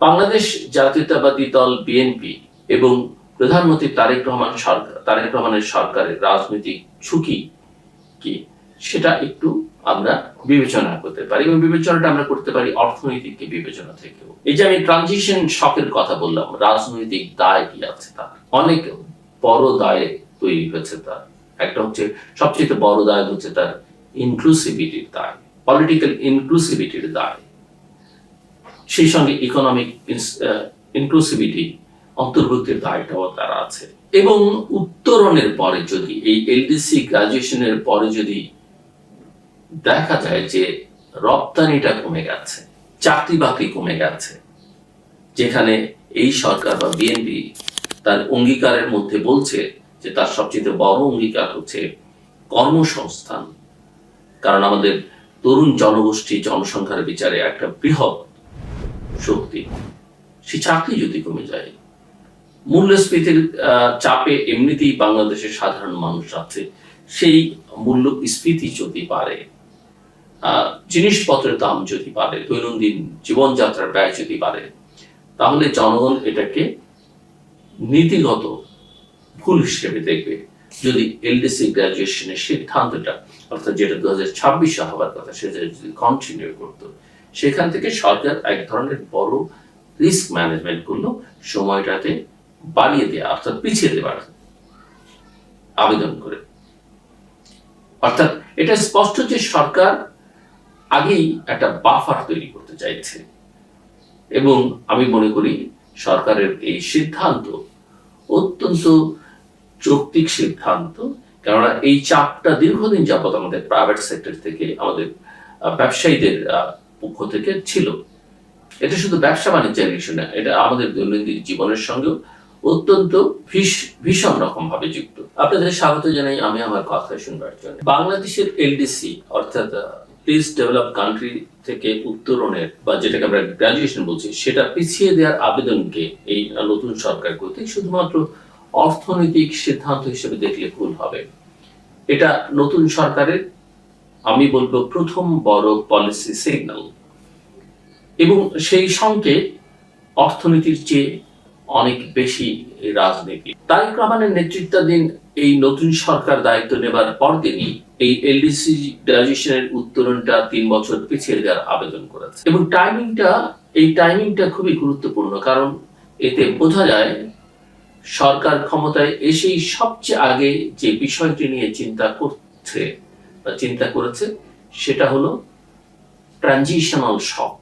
বাংলাদেশ জাতীয়তাবাদী দল বিএনপি এবং প্রধানমন্ত্রী তারেক রহমানের সরকারের রাজনৈতিক ঝুঁকি কি সেটা একটু আমরা বিবেচনা করতে পারি, এবং বিবেচনাটা আমরা করতে পারি অর্থনৈতিক বিবেচনা থেকেও। এই যে আমি ট্রানজিশন শকের কথা বললাম, রাজনৈতিক দায় কি আছে তার, অনেক বড় দায় তৈরি হয়েছে তার। একটা হচ্ছে সবচেয়ে বড় দায় হচ্ছে তার ইনক্লুসিভিটির দায়, পলিটিক্যাল ইনক্লুসিভিটির দায়, সেই সঙ্গে ইকোনমিক ইনক্লুসিভিটি অন্তর্ভুক্তির দায়টাও তার আছে। এবং উত্তরণের পরে যদি এই এলডিসি গ্রাজুয়েশনের পরে যদি দেখা যায় যে রপ্তানিটা কমে গেছে, চাকরি বাকরি কমে গেছে, যেখানে এই সরকার বা বিএনপি তার অঙ্গীকারের মধ্যে বলছে যে তার সবচেয়ে বড় অঙ্গীকার হচ্ছে কর্মসংস্থান, কারণ আমাদের তরুণ জনগোষ্ঠী জনসংখ্যার বিচারে একটা বৃহৎ শক্তি। সেই চাকরি যদি কমে যায়, মূল্যস্ফীতির চাপে এমনিতেই বাংলাদেশের সাধারণ মানুষ আছে, সেই মূল্যস্ফীতি যদি বাড়ে, জিনিসপত্রের দাম যদি বাড়ে, দৈনন্দিন জীবনযাত্রার ব্যয় যদি বাড়ে, তাহলে জনগণ এটাকে নীতিগত ভুল হিসেবে দেখবে। যদি এলডিসি গ্রাজুয়েশনের সিদ্ধান্তটা, অর্থাৎ যেটা 2026 হওয়ার কথা, সেটা যদি কন্টিনিউ করতো, সেখান থেকে সরকার এক ধরনের বড় রিস্ক ম্যানেজমেন্ট করলো, সময়টাতে বাড়িয়ে দেওয়া অর্থাৎ পিছিয়ে দেওয়ার আবেদন করে। অর্থাৎ এটা স্পষ্ট যে সরকার আগেই একটা বাফার তৈরি করতে চাইছে, এবং আমি মনে করি সরকারের এই সিদ্ধান্ত অত্যন্ত যৌক্তিক সিদ্ধান্ত, কেননা এই চাপটা দীর্ঘদিন যাবত আমাদের প্রাইভেট সেক্টর থেকে, আমাদের ব্যবসায়ীদের পক্ষ থেকে ছিল। এটা শুধু ব্যবসা বাণিজ্যের বিষয় না, এটা আমাদের দৈনন্দিন জীবনের সঙ্গেও অত্যন্ত ভীষণ রকম ভাবে যুক্ত। আপনাদের স্বাগত জানাই আমি আমার কথা শুনবার জন্য। বাংলাদেশের এলডিসি অর্থাৎ প্লিজ ডেভেলপ কান্ট্রি থেকে উত্তরণের বা যেটাকে আমরা গ্রাজুয়েশন বলছি, সেটা পিছিয়ে দেওয়ার আবেদনকে এই নতুন সরকার কর্তৃক শুধুমাত্র অর্থনৈতিক সিদ্ধান্ত হিসেবে দেখলে ভুল হবে। এটা নতুন সরকারের, আমি বলবো, প্রথম বড় পলিসি সিগন্যাল, এবং সেই সঙ্গে অর্থনীতির চেয়ে অনেক বেশি রাজনীতি। তারেক রহমানের নেতৃত্বাধীন এই নতুন সরকার দায়িত্ব নেবার পরদিনই এই এলডিসি গ্রাজুয়েশনের উত্তরণটা 3 বছর পিছিয়ে দেওয়ার আবেদন করেছে, এবং টাইমিংটা খুবই গুরুত্বপূর্ণ, কারণ এতে বোঝা যায় সরকার ক্ষমতায় এসেই সবচেয়ে আগে যে বিষয়টি নিয়ে চিন্তা করেছে সেটা হলো ট্রানজিশনাল শক,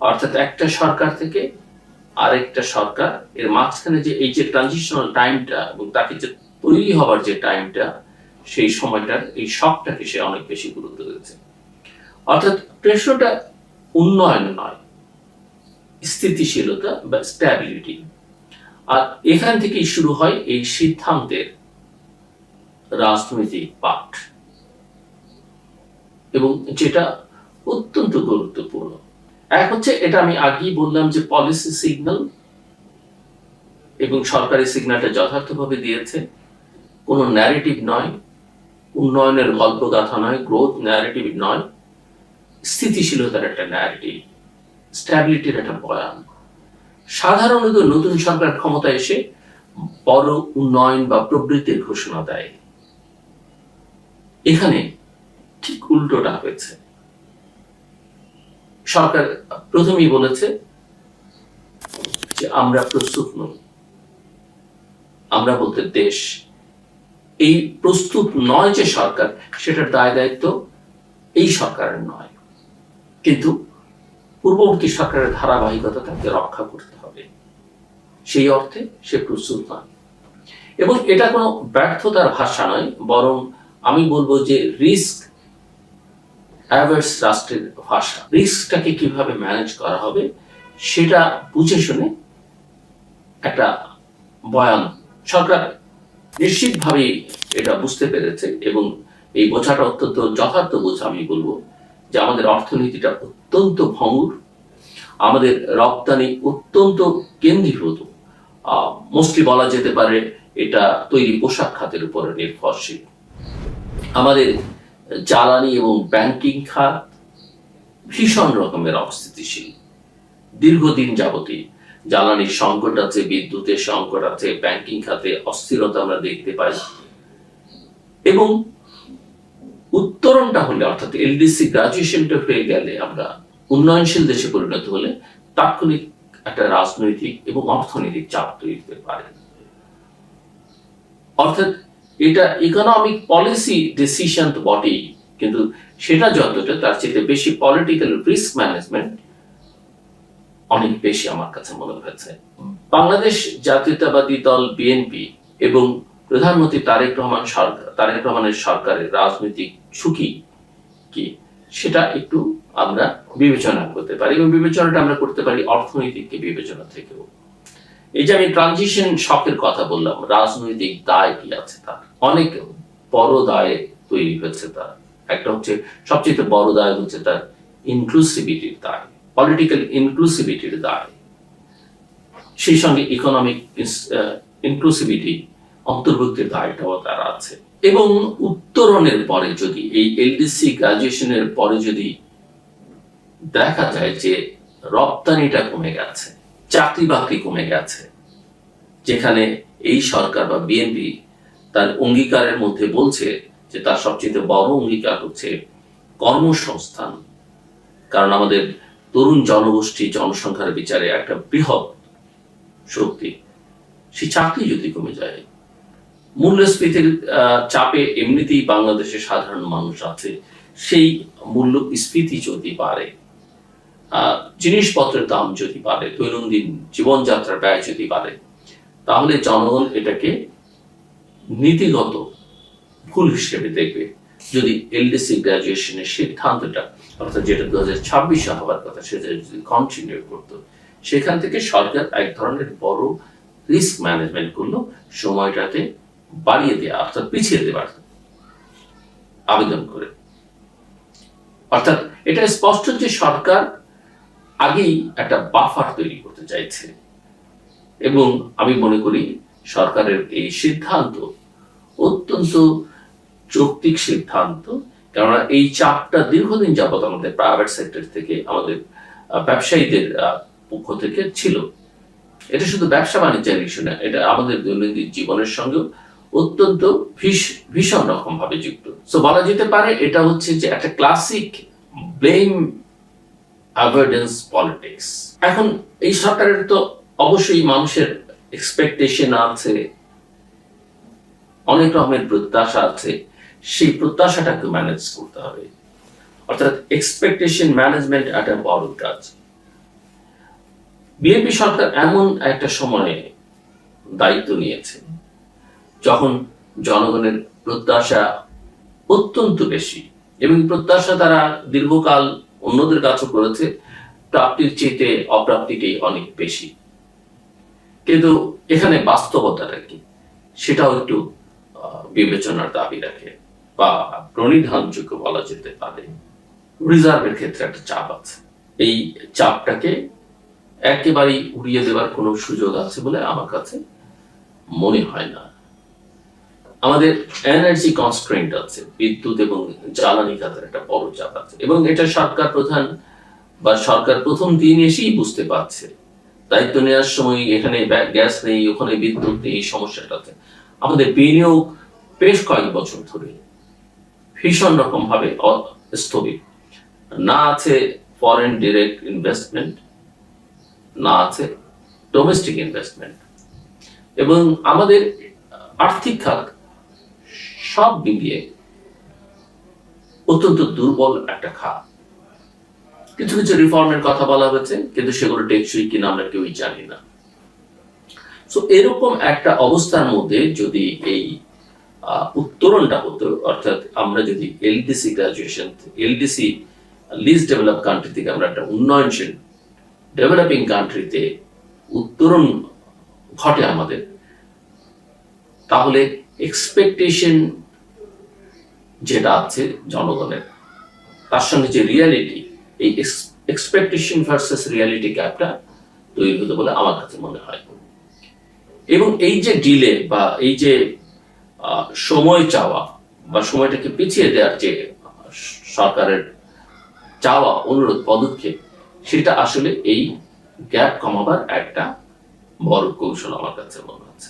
অর্থাৎ একটা সরকার থেকে আরেকটা সরকার, এর মাঝখানে যে এই যে ট্রানজিশনাল টাইমটা এবং তাকে যে তৈরি হবার যে টাইমটা, সেই সময়টার এই শকটাকে সে অনেক বেশি গুরুত্ব দিয়েছে। অর্থাৎ প্রশ্নটা উন্নয়ন নয়, স্থিতিশীলতা বা স্ট্যাবিলিটি। আর এখান থেকেই শুরু হয় এই সিদ্ধান্তের রাজনৈতিক পাঠ, এবং যেটা অত্যন্ত গুরুত্বপূর্ণ। এক হচ্ছে, এটা আমি আগেই বললাম যে পলিসি সিগন্যাল, এবং সরকারি সিগন্যালটা যথার্থভাবে দিয়েছে। কোনো ন্যারেটিভ নয়, উন্নয়নের গল্পগাথা নয়, গ্রোথ ন্যারেটিভ নয়, স্থিতিশীলতার একটা ন্যারেটিভ, স্ট্যাবিলিটির একটা বয়ান। সাধারণত নতুন সরকার ক্ষমতায় এসে বড় উন্নয়ন বা প্রবৃদ্ধির ঘোষণা দেয়, এখানে ঠিক উল্টোটা হয়েছে। সরকার প্রথমেই বলেছে যে আমরা প্রস্তুত নই, আমরা বলতে দেশ। এই প্রস্তুত নয় যে সরকার, সেটার দায় দায়িত্ব এই সরকারের নয়, কিন্তু পূর্ববর্তী সরকারের ধারাবাহিকতা তাকে রক্ষা করতে হবে, সেই অর্থে সে প্রস্তুত নয়। এবং এটা কোনো ব্যর্থতার ভাষা নয়, বরং আমি বলবো যে রিস্ক অ্যাভার্স রাষ্ট্রের ভাষা। রিস্কটাকে কিভাবে ম্যানেজ করা হবে সেটা বুঝে শুনে একটা বয়ান। সরকার নিশ্চিতভাবে এটা বুঝতে পেরেছে, এবং এই বোঝাটা অত্যন্ত যথার্থ বোঝা। আমি বলবো যে আমাদের অর্থনীতিটা অত্যন্ত ভঙ্গুর, আমাদের রপ্তানি অত্যন্ত কেন্দ্রীভূত, মোস্টলি বলা যেতে পারে এটা তৈরি পোশাক খাতের উপরে নির্ভরশীল। আমাদের জ্বালানি এবং ব্যাংকিং খাত ভীষণ রকমের অস্থিতিশীল, দীর্ঘদিন যাবতই জ্বালানির সংকট আছে, বিদ্যুতের সংকট আছে, ব্যাংকিং খাতে অস্থিরতা আমরা দেখতে পাই। এবং উত্তরণটা হলে অর্থাৎ এলডিসি গ্রাজুয়েশনটা হয়ে গেলে আমরা উন্নয়নশীল দেশে পরিণত হলে তাৎক্ষণিক একটা রাজনৈতিক এবং অর্থনৈতিক চাপ তৈরি হতে পারে। অর্থাৎ এটা ইকোনমিক পলিসি ডিসিশন তো বটেই, কিন্তু সেটা যতটা তার চেয়ে বেশি পলিটিক্যাল রিস্ক ম্যানেজমেন্ট অনেক বেশি আমার কাছে মনে হয়েছে। বাংলাদেশ জাতীয়তাবাদী দল বিএনপি এবং প্রধানমন্ত্রী তারেক রহমানের সরকারের রাজনৈতিক ঝুঁকি কি সেটা একটু আমরা বিবেচনা করতে পারি, এবং বিবেচনাটা আমরা করতে পারি অর্থনৈতিক বিবেচনা থেকেও। এই যে আমি ট্রানজিশন শকের কথা বললাম, রাজনৈতিক দায় কি আছে, তার অনেক বড় দায় তৈরি হয়েছে। তার একটা হচ্ছে সবচেয়ে বড় দায় হচ্ছে তার ইনক্লুসিভিটির দায়, পলিটিক্যাল ইনক্লুসিভিটির দায়, সেই সঙ্গে ইকোনমিক ইনক্লুসিভিটি অন্তর্ভুক্তির দায়টাও তার আছে। এবং উত্তরণের পরে যদি এই এলডিসি গ্রাজুয়েশনের পরে যদি দেখা যায় যে রপ্তানিটা কমে গেছে, চাকরি বাকরি কমে গেছে, যেখানে এই সরকার বা বিএনপি তার অঙ্গীকারের মধ্যে বলছে যে তার সবচেয়ে বড় অঙ্গীকার হচ্ছে কর্মসংস্থান, কারণ আমাদের তরুণ জনগোষ্ঠী জনসংখ্যার বিচারে একটা বৃহৎ শক্তি। সেই চাকরি যদি কমে যায়, মূল্যস্ফীতির চাপে এমনিতেই বাংলাদেশের সাধারণ মানুষ আছে, সেই মূল্যস্ফীতি যদি বাড়ে, জিনিসপত্রের দাম যদি বাড়ে, দৈনন্দিন জীবনযাত্রার ব্যয় যদি বাড়ে, তাহলে জনগণ এটাকে নীতিগত ভুল হিসেবে দেখবে। যদি এলডিসি গ্রাজুয়েশনের সিদ্ধান্তটা অর্থাৎ যেটা 2026 সালে হওয়ার কথা সেটা যদি কন্টিনিউ করতো, সেখান থেকে সরকার এক ধরনের বড় রিস্ক ম্যানেজমেন্ট করলো, সময়টাতে বাড়িয়ে দেওয়া অর্থাৎ পিছিয়ে দেওয়ার আবেদন করে। অর্থাৎ এটা স্পষ্ট যে সরকার আগেই একটা বাফার তৈরি করতে চাইছে, এবং আমি মনে করি সরকারের এই সিদ্ধান্ত অত্যন্ত যৌক্তিক সিদ্ধান্ত, কেননা এই চাপটা দীর্ঘদিন যাবত আমাদের প্রাইভেট সেক্টর থেকে, আমাদের ব্যবসায়ীদের পক্ষ থেকে ছিল। এটা শুধু ব্যবসা বাণিজ্যের ইস্যু না, এটা আমাদের দৈনন্দিন জীবনের সঙ্গে অত্যন্ত ভীষণ রকম ভাবে যুক্ত। সো বলা যেতে পারে এটা হচ্ছে যে একটা ক্লাসিক ব্লেম অ্যাভয়েডেন্স পলিটিক্স। এখন এই সরকারের তো অবশ্যই মানুষের এক্সপেকটেশন আছে, অনেক রকমের প্রত্যাশা আছে, সেই প্রত্যাশাটাকে ম্যানেজ করতে হবে। অর্থাৎ এক্সপেকটেশন ম্যানেজমেন্ট একটা বড় কাজ। বিএনপি সরকার এমন একটা সময়ে দায়িত্ব নিয়েছে যখন জনগণের প্রত্যাশা অত্যন্ত বেশি, এবং প্রত্যাশা তারা দীর্ঘকাল অন্যদের কাছে করেছে, প্রাপ্তির চেয়ে অপ্রাপ্তিটাই অনেক বেশি। কিন্তু এখানে বাস্তবতাটা কি সেটাও একটু বিবেচনার দাবি রাখে, বা প্রণিধানযোগ্য বলা যেতে পারে। রিজার্ভের ক্ষেত্রে একটা চাপ আছে, এই চাপটাকে একেবারেই উড়িয়ে দেওয়ার কোনো সুযোগ আছে বলে আমার কাছে মনে হয় না। আমাদের এনার্জি কনস্ট্রেন্ট আছে, বিদ্যুৎ এবং জ্বালানি খাতের একটা বড় চাপ আছে, এবং এটা সরকার প্রধান বা সরকার প্রথম দিন এসেই বুঝতে পারছে। দায়িত্ব নেওয়ার সময় এখানে গ্যাস নেই, ওখানে বিদ্যুৎ নেই, এই সমস্যাটা আছে। আমাদের বিনিয়োগ বেশ কয়েক বছর ধরে ভীষণ রকম ভাবে স্থবির, না আছে ফরেন ডিরেক্ট ইনভেস্টমেন্ট, না আছে ডোমেস্টিক ইনভেস্টমেন্ট, এবং আমাদের আর্থিক খাত সব মিলিয়ে অত্যন্ত দুর্বল একটা খাত। কিছু কিছু রিফর্মের কথা বলা হয়েছে, কিন্তু সেগুলো টেকসই কিনা আমরা কেউই জানি না। সো এরকম একটা অবস্থার মধ্যে যদি এই উত্তরণটা হতো, অর্থাৎ আমরা যদি LDC graduation, LDC list develop country থেকে আমরা একটা উন্নয়নশীল ডেভেলপিং কান্ট্রিতে উত্তরণ ঘটে আমাদের, তাহলে এক্সপেকটেশন যেটা আছে জনগণের, তার সঙ্গে যে রিয়ালিটি, এই এক্সপেকটেশন ভার্সেস রিয়ালিটি গ্যাপটা তৈরি হতে বলে আমার কাছে মনে হয়। এবং এই যে ডিলে বা এই যে সময় চাওয়া বা সময়টাকে পিছিয়ে দেওয়ার যে সরকারের চাওয়া, অনুরোধ, পদক্ষেপ, সেটা আসলে এই গ্যাপ কমাবার একটা বড় কৌশল আমার কাছে মনে হচ্ছে।